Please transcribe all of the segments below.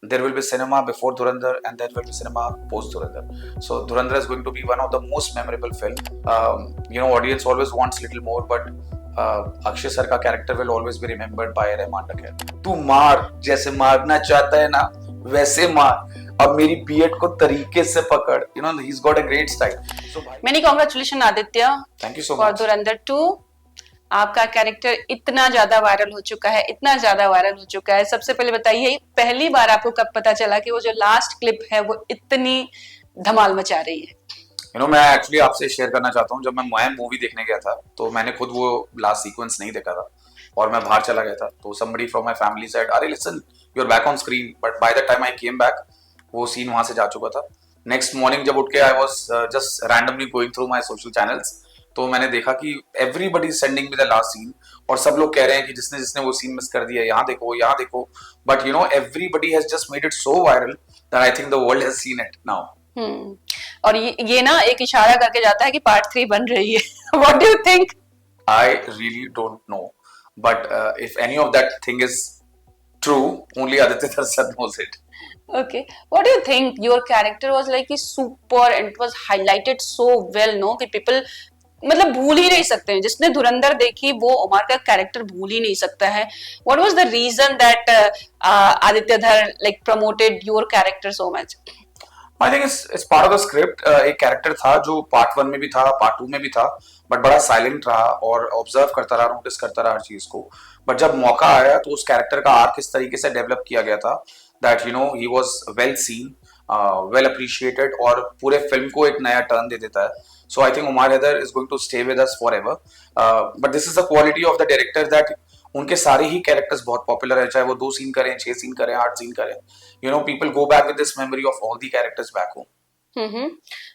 there will be cinema before Dhurandhar and there will be cinema post Dhurandhar. So Dhurandhar is going to be one of the most memorable film. Audience always wants little more, but Akshay sir का character will always be remembered by Rehman Dakait. तू मार जैसे मारना चाहता है ना वैसे मार, अब मेरी बीएड को तरीके से पकड़. He's got a great style. So many congratulations Aditya. Thank you so for much. Dhurandhar 2. आपका कैरेक्टर इतना ज्यादा वायरल हो चुका है, इतना ज्यादा वायरल हो चुका है. सबसे पहले बताइए पहली बार आपको कब पता चला कि वो जो लास्ट क्लिप है वो इतनी धमाल मचा रही है? मैं एक्चुअली आपसे शेयर करना चाहता हूँ. जब मैं मोहम मूवी देखने गया था तो मैंने खुद वो लास्ट सीक्वेंस नहीं देखा था और मैं बाहर चला गया था. तो somebody from my family said, अरे listen, you're back on screen. But by the time I came back, वो सीन वहां से जा चुका था. नेक्स्ट मॉर्निंग जब उठ के I was just randomly going through my social channels, तो मैंने देखा कि everybody sending me the last scene और सब लोग कह रहे हैं कि जिसने जिसने वो सीन मिस कर दिया यहाँ देखो. But everybody has just made it so viral that I think the world has seen it now. और ये ना एक इशारा करके जाता है कि पार्ट 3 बन रही है. What do you think? I really don't know, but if any of that thing is true, only Aditya Darshan knows it. Okay, what do you think? Your character was like super and it was highlighted so well, no? कि people मतलब भूल ही नहीं सकते हैं. जिसने धुरंधर देखी वो OMR का कैरेक्टर भूल ही नहीं सकता है. What was the reason that Aditya Dhar like promoted your character so much? I think it's part of the script. एक कैरेक्टर था जो पार्ट 1 में भी था, पार्ट 2 में भी था, बट बड़ा साइलेंट रहा और ऑब्जर्व करता रहा, नोटिस करता रहा हर चीज को. बट जब मौका आया तो उस कैरेक्टर का आर्क किस तरीके से डेवलप किया गया था, दैट ही was well seen, well appreciated और पूरे फिल्म को एक नया टर्न दे देता है. So I think Umar Haider is going to stay with us forever. But this is the quality of the director that उनके सारे ही कैरेक्टर्स बहुत पॉपुलर है, चाहे वो 2 सीन करें, 6 सीन करें, 8 सीन करें. People go back with this memory of all the characters back home.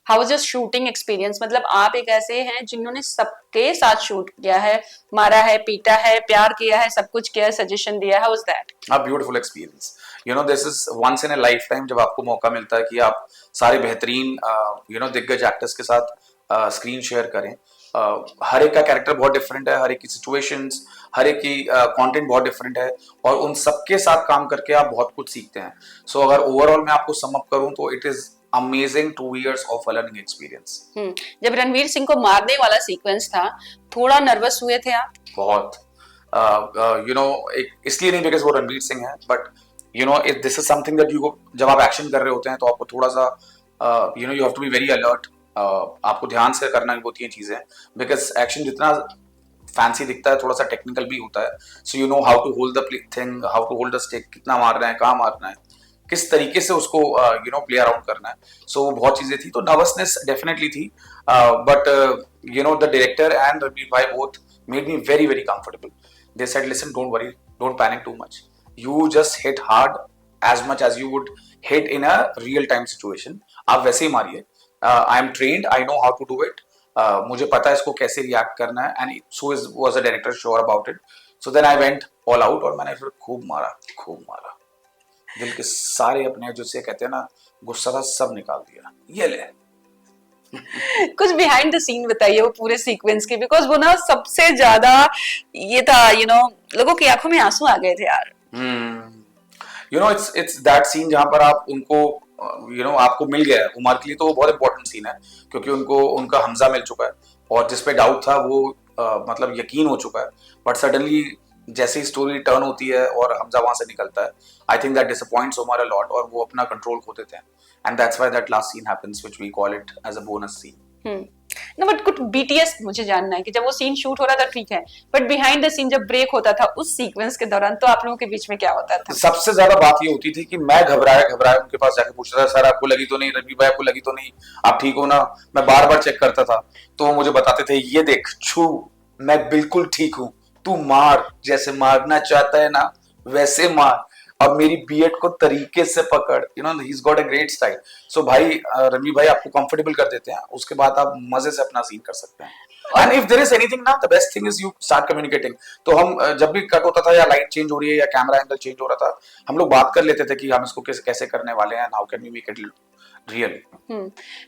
How was your shooting experience? मतलब आप एक ऐसे हैं जिन्होंने सबके साथ शूट किया है, मारा है, पीटा है, प्यार किया है, सब कुछ किया है, सजेशन दिया है. How was that? A beautiful experience. This is once in a lifetime जब आपको मौका मिलता है कि आप सारे बेहतरीन दिग्गज एक्टर्स के साथ स्क्रीन शेयर करें. हर एक का कैरेक्टर बहुत डिफरेंट है, हर एक की सिचुएशंस, हर एक की कंटेंट बहुत डिफरेंट है और उन सबके साथ काम करके आप बहुत कुछ सीखते हैं. सो अगर ओवरऑल मैं आपको सम अप करूं तो it is amazing 2 years of a learning experience. जब रणवीर सिंह को मारने वाला सीक्वेंस था, थोड़ा नर्वस हुए थे आप? बहुत. इसलिए नहीं बिकॉज वो रणवीर सिंह है, but this is something that जब आप एक्शन कर रहे होते हैं तो आपको थोड़ा सा you have to be very alert. आपको ध्यान से करना होती हैं चीजें, बिकॉज एक्शन जितना फैंसी दिखता है थोड़ा सा टेक्निकल भी होता है. So you know how to hold the thing, how to hold the stick, कितना मारना है, कहाँ मारना है, किस तरीके से उसको प्ले अराउंड करना है. सो वो बहुत चीजें थी, तो नर्वसनेस डेफिनेटली थी, but the director and Ranveer भाई both made me very very comfortable. They said listen, don't worry, don't panic too much, you just hit hard as much as you would hit in a real time situation. आप वैसे ही मारिए. I am trained, I know how to do it, मुझे पता है इसको कैसे react करना है, and so was a director sure about it. So then I went all out और मैंने फिर खूब मारा, दिल के सारे अपने जो से कहते हैं ना गुस्सा था सब निकाल दिया. ये ले कुछ बिहाइंड द सीन बताइए वो पूरे सीक्वेंस के, बिकॉज वो ना सबसे ज्यादा ये था, लोगों की आंखों में आंसू आ गए थे यार. इट्स दैट सीन जहां पर आप उनको आपको मिल गया है. उमर के लिए तो वो बहुत इंपॉर्टेंट सीन है क्योंकि उनका हमजा मिल चुका है और जिस पे डाउट था वो मतलब यकीन हो चुका है. बट सडनली जैसे ही स्टोरी टर्न होती है और हमजा वहां से निकलता है, I think that disappoints Umar a lot और वो अपना कंट्रोल खो देते हैं. And that's why that last scene happens which we call it as a bonus scene. ना बट कुछ बीटीएस मुझे जानना है कि जब वो सीन शूट हो रहा था ठीक है, बट बिहाइंड द सीन जब ब्रेक होता था उस सीक्वेंस के दौरान तो आप लोगों के बीच में क्या होता था? सबसे ज्यादा बात ये होती थी कि मैं घबराया उनके पास जाके पूछता था, सर आपको लगी तो नहीं, रवि भाई आपको लगी तो नहीं, आप ठीक हो ना. मैं बार बार चेक करता था तो वो मुझे बताते थे, ये देख छू, मैं बिल्कुल ठीक हूँ, तू मार जैसे मारना चाहता है ना वैसे मार, अब मेरी बीएड को तरीके से पकड़. He is got a great style. So भाई रणवीर भाई आपको कंफर्टेबल कर देते हैं, उसके बाद आप मजे से अपना सीन कर सकते हैं. And if there is anything ना, the best thing is you start communicating. तो हम जब भी कट होता था या लाइट चेंज हो रही है या कैमरा एंगल चेंज हो रहा था, हम लोग बात कर लेते थे कि हम इसको कैसे कैसे करने वाले हैं, how can we make it real.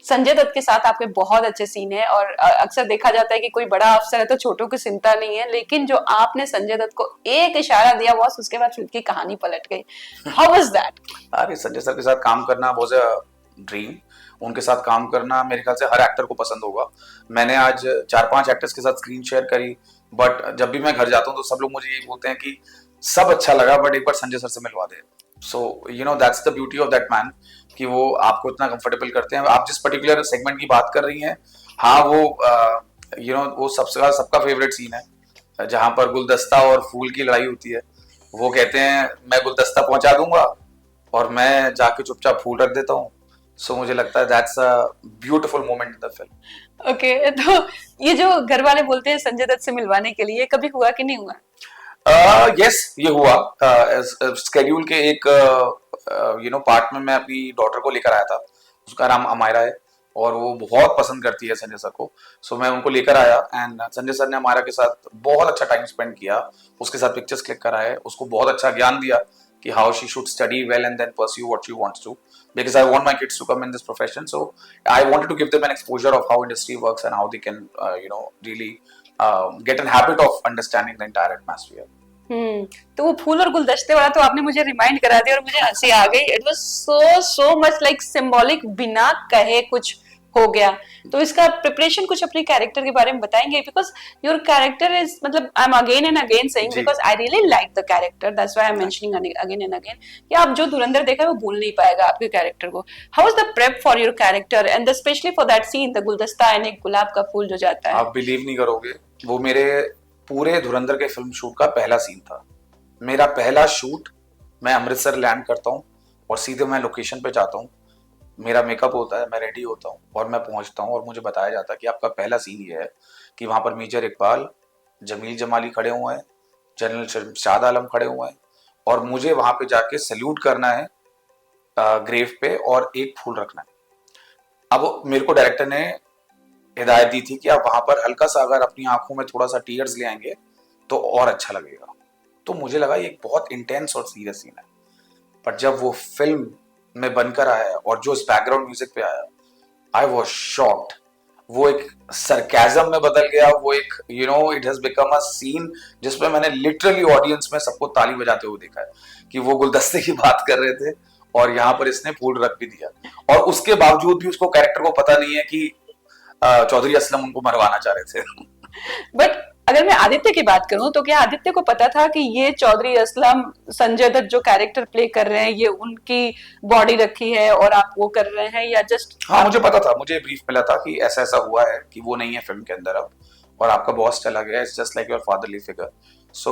Sanjay Dutt के साथ आपके बहुत अच्छे सीन है और अक्सर देखा जाता है कि कोई बड़ा अफसर है तो छोटों की चिंता नहीं है, लेकिन जो आपने संजय दत्त को एक इशारा दिया बॉस, उसके बाद फिल्म की कहानी पलट गई. How was that? अरे संजय सर के साथ काम करना वाज अ ड्रीम. उनके साथ काम करना मेरे ख्याल से हर एक्टर को पसंद होगा. मैंने आज 4-5 एक्टर्स के साथ स्क्रीन शेयर करी, बट जब भी मैं घर जाता हूँ तो सब लोग मुझे यही बोलते हैं कि सब अच्छा लगा बट एक बार संजय सर से मिलवा दे. So you know that's the beauty of that man, कि वो आपको इतना कंफर्टेबल करते हैं. आप जिस पर्टिकुलर सेगमेंट की बात कर रही हैं, हाँ वो वो सबका फेवरेट सीन है जहां पर गुलदस्ता और फूल की लड़ाई होती है. वो कहते हैं मैं गुलदस्ता पहुंचा दूंगा और मैं जाके चुपचाप फूल रख देता हूँ. सो मुझे लगता है that's a beautiful moment in the film. Okay, तो ये जो घर वाले बोलते हैं संजय दत्त से मिलवाने के लिए, कभी हुआ कि नहीं हुआ? यस, ये हुआ. स्केड्यूल के एक पार्ट में मैं अपनी डॉटर को लेकर आया था. उसका नाम अमायरा है और वो बहुत पसंद करती है संजय सर को. सो मैं उनको लेकर आया एंड संजय सर ने अमायरा के साथ बहुत अच्छा टाइम स्पेंड किया. उसके साथ पिक्चर्स क्लिक कराए, उसको बहुत अच्छा ज्ञान दिया कि how she should study well and then pursue what she wants to, because I want my kids to come in this profession. So I wanted to give them an exposure of how industry works and how they can really get an habit of understanding the entire atmosphere. तो वो फूल और गुलदस्ते वाला तो आपने मुझे remind करा दिया और मुझे हंसी आ गई. It was so much like symbolic, बिना कहे कुछ हो गया. तो इसका प्रिपरेशन कुछ अपने कैरेक्टर के बारे में बताएंगे, बिकॉज योर कैरेक्टर इज, मतलब I am again and again saying because I really like the character, that's why I am mentioning again and again कि आप जो धुरंधर देखा है वो भूल नहीं पाएगा आपके कैरेक्टर को. How is the prep for your character and specially for that scene, the गुलदस्ता एंड एक गुलाब का फूल जो जाता है? आप बिलीव नहीं करोगे, वो मेरे पूरे धुरंधर के फिल्म शूट का पहला सीन था. मेरा पहला शूट, मैं अमृतसर लैंड करता हूँ और सीधे मैं लोकेशन पे जाता हूँ. मेरा मेकअप होता है, मैं रेडी होता हूँ और मैं पहुंचता हूँ और मुझे बताया जाता है कि आपका पहला सीन ये है कि वहां पर मेजर इकबाल, जमील जमाली खड़े हुए हैं, जनरल शाद आलम खड़े हुए हैं और मुझे वहां पे जाके सल्यूट करना है ग्रेव पे और एक फूल रखना है. अब मेरे को डायरेक्टर ने हिदायत दी थी कि आप वहां पर हल्का सा अगर अपनी आंखों में थोड़ा सा टीयर्स ले आएंगे तो और अच्छा लगेगा. तो मुझे लगा ये एक बहुत इंटेंस और सीरियस सीन है, पर जब वो फिल्म में बनकर आया और जो इस बैकग्राउंड म्यूजिक पे आया, आई वॉज शॉक्ड. वो एक सरकाजम में बदल गया. वो एक it has become a scene जिसमें मैंने लिटरली ऑडियंस में सबको ताली बजाते हुए देखा है कि वो गुलदस्ते की बात कर रहे थे और यहाँ पर इसने फूल रख भी दिया. और उसके बावजूद भी उसको कैरेक्टर को पता नहीं है कि चौधरी असलम उनको मरवाना चाह रहे थे. बट अगर मैं आदित्य की बात करूं तो क्या आदित्य को पता था कि ये चौधरी असलम, संजय दत्त जो कैरेक्टर प्ले कर रहे हैं, ये उनकी बॉडी रखी है और आप वो कर रहे हैं, या जस्ट? हाँ, मुझे पता था. मुझे ब्रीफ मिला था कि ऐसा ऐसा हुआ है कि वो नहीं है फिल्म के अंदर अब और आपका बॉस चला गया. It's just like your fatherly figure. So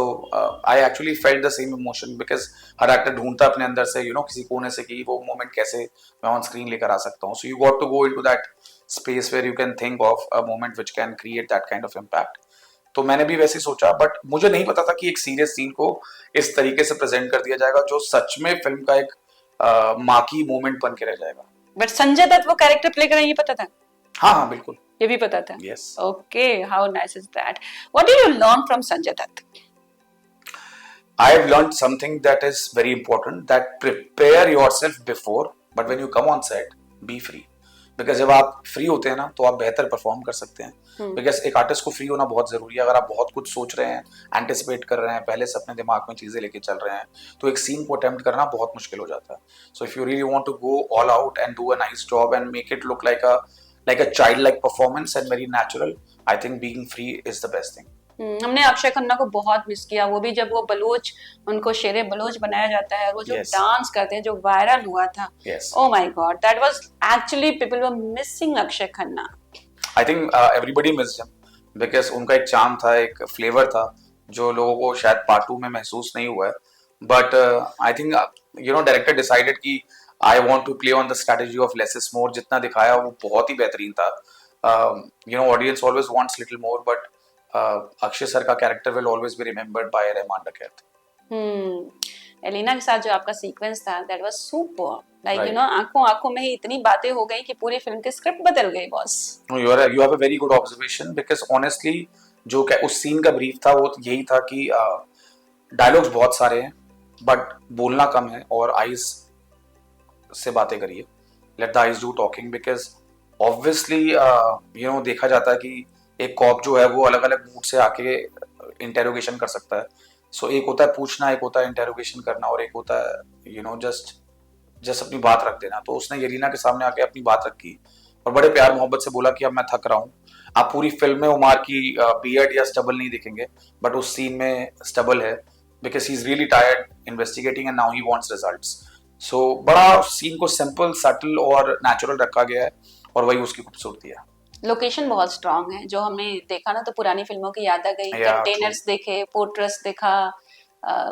I actually felt the same emotion because her actor ढूंढता अपने अंदर से किसी कोने से कि वो मोमेंट कैसे मैं ऑन स्क्रीन लेकर आ सकता हूँ. So you got to go into that space where you can think of a moment which can create that kind of impact. तो मैंने भी वैसे सोचा, बट मुझे नहीं पता था कि एक सीरियस सीन को इस तरीके से प्रेजेंट कर दिया जाएगा जो सच में फिल्म का एक मार्की मोमेंट बन के रह जाएगा. बट संजय दत्त वो कैरेक्टर प्ले कर रहे हैं, ये पता था? हाँ हाँ बिल्कुल, ये भी पता था. Yes. Okay, how nice is that. What did you learn from Sanjay Dutt? I have learned something that is very important, that prepare yourself before, but when you come on set, be free. Because जब आप free होते हैं ना तो आप बेहतर perform कर सकते हैं. बिकॉज एक आर्टिस्ट को फ्री होना बहुत जरूरी है. अगर आप बहुत कुछ सोच रहे हैं, एंटिसिपेट कर रहे हैं, पहले से अपने दिमाग में चीजें लेके चल रहे हैं, तो एक सीन को अटेम्प्ट करना बहुत मुश्किल हो जाता है. So if you really want to go all out and do a nice job and make it look like a child like performance and very natural, I think being free is the best thing. हमने अक्षय खन्ना को बहुत miss किया. वो भी जब वो Bloch, उनको शेरे Bloch बनाया जाता है, वो जो डांस करते हैं जो वायरल हुआ था, oh my God, that was actually people were missing Akshay Khanna. I think everybody missed him because उनका एक चार्म था, एक फ्लेवर था जो लोगों को शायद पार्ट 2 में महसूस नहीं हुआ है. But I think director decided कि I want to play on the strategy of less is more. जितना दिखाया वो बहुत ही बेहतरीन था. Audience always wants little more, but Akshay sir का character will always be remembered by Rehman Dakait. एलिना के साथ जो आपका सीक्वेंस था that was super, like Right. आंखों आंखों में ही इतनी बातें हो गई कि पूरी फिल्म की स्क्रिप्ट बदल गई boss. No, you have a very good observation because honestly जो उस सीन का ब्रीफ था वो यही था कि डायलॉग्स बहुत सारे हैं बट बोलना कम है और आइज से बातें करिए, let the eyes do talking because obviously देखा जाता है कि एक कॉप जो है वो अलग अलग मूड से आके इंटेरोगेशन कर सकता है। सो एक होता है पूछना, एक होता है इंटेरोगेशन करना और एक होता है जस्ट अपनी बात रख देना। तो उसने येलिना के सामने आके अपनी बात रखी और बड़े प्यार मोहब्बत से बोला कि अब मैं थक रहा हूँ। आप पूरी फिल्म में उमार की बियर्ड या स्टबल नहीं दिखेंगे बट उस सीन में स्टबल है because he is really tired investigating and now he wants results. So बड़ा सीन को सिंपल, सटल और नेचुरल रखा गया है और वही उसकी खूबसूरती है। लोकेशन बहुत स्ट्रांग है, जो हमने देखा ना तो पुरानी फिल्मों की याद आ गई। Yeah, कंटेनर्स देखे, पोर्ट्रेस देखा,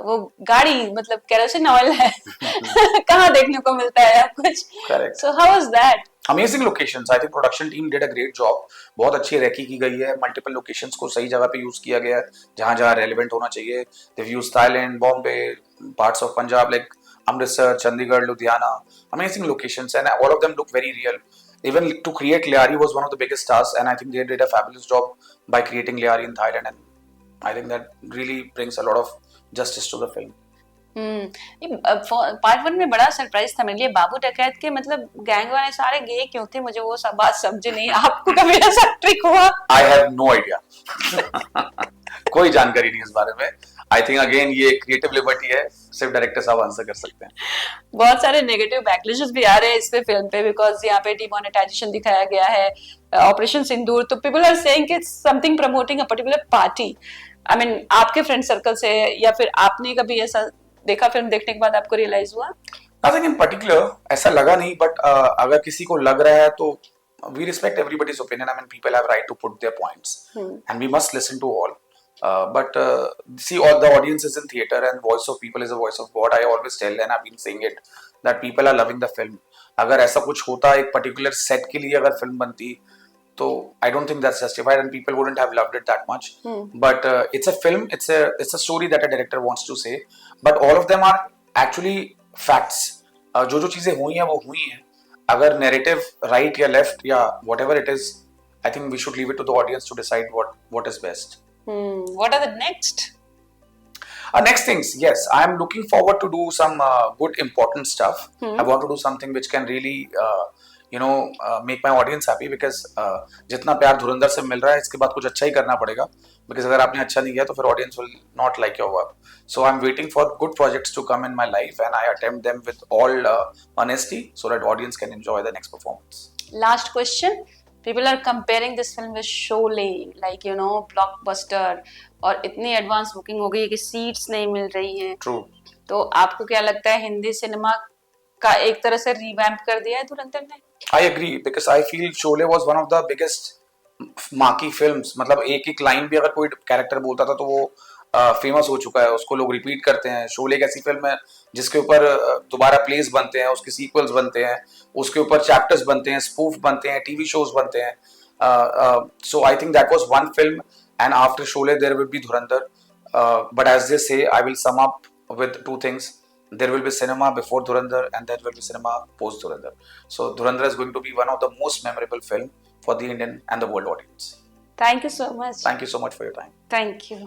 वो गाड़ी मतलब केरोसिन ऑयल है कहाँ देखने को मिलता है अब कुछ। Correct. So how was that? Amazing locations, I think production team did a great job. बहुत अच्छी रेकी की गई है, मल्टीपल लोकेशंस को सही जगह पे यूज किया गया है जहां जहां रेलेवेंट होना चाहिए। They use Thailand, Bombay, parts of Punjab like Amritsar, Chandigarh, Ludhiana. Amazing locations and all of them look very real. Even to create Liari was one of the biggest tasks and I think they did a fabulous job by creating Liari in Thailand and I think that really brings a lot of justice to the film. Part 1 में बड़ा surprise था मेरे लिए, बाबू डकैत के मतलब gang वाले सारे गे क्यों थे, मुझे वो सब बात समझ नहीं। आपको कभी ऐसा ट्रिक हुआ? I have no idea. कोई जानकारी नहीं इस बारे में। आई थिंक अगेन ये क्रिएटिव लिबर्टी है, सिर्फ डायरेक्टर साहब आंसर कर सकते हैं। बहुत सारे नेगेटिव बैकलैशेस भी आ रहे हैं इस पे फिल्म पे बिकॉज यहाँ पे डिमोनेटाइजेशन दिखाया गया है, ऑपरेशन सिंदूर, तो people are saying it's something promoting a particular party. I mean आपके फ्रेंड सर्कल से या फिर आपने कभी ऐसा देखा फिल्म देखने के बाद आपको रियलाइज हुआ? नथिंग इन पर्टिकुलर, ऐसा लगा नहीं बट अगर किसी को लग रहा है तो we respect everybody's opinion. I mean, people have right to put their points, and we must listen to all. But see, all the audience is in theater, and voice of people is a voice of God. I always tell, and I've been saying it, that people are loving the film. अगर ऐसा कुछ होता एक particular set के लिए अगर film बनती तो I don't think that's justified, and people wouldn't have loved it that much. But it's a film, it's a story that a director wants to say. But all of them are actually facts. जो चीजें हुई हैं वो हुई हैं। अगर narrative right या left या whatever it is, I think we should leave it to the audience to decide what is best. What are the next? Next things, yes, I am looking forward to do some good important stuff. I want to do something which can really make my audience happy because जितना प्यार धुरंधर से मिल रहा है इसके बाद कुछ अच्छा ही करना पड़ेगा because अगर आपने अच्छा नहीं किया तो फिर audience will not like your work. So I'm waiting for good projects to come in my life and I attempt them with all honesty so that audience can enjoy the next performance. Last question. People are comparing this film with Sholay, like blockbuster, और इतनी advance booking हो गई है कि seats नहीं मिल रही हैं। True. तो आपको क्या लगता है हिंदी सिनेमा का एक तरह से रिवैम्प कर दिया है धुरंधर ने? I agree because I feel Sholay was one of the biggest marquee films. मतलब एक लाइन भी अगर कोई कैरेक्टर बोलता था तो वो फेमस हो चुका है, उसको लोग रिपीट करते हैं। शोले एक ऐसी फिल्म है जिसके ऊपर दोबारा प्लेस बनते हैं, उसके सीक्वल्स बनते हैं, उसके ऊपर चैप्टर्स बनते हैं, स्पूफ बनते हैं, टीवी शोज बनते हैं। So I think that was one film and after Sholay there will be Dhurandhar, but as they say I will sum up with two things. There will be cinema before Dhurandhar and there will be cinema post Dhurandhar. So Dhurandhar is going to be one of the most memorable film for the Indian and the world audience. Thank you so much. Thank you so much for your time. Thank you.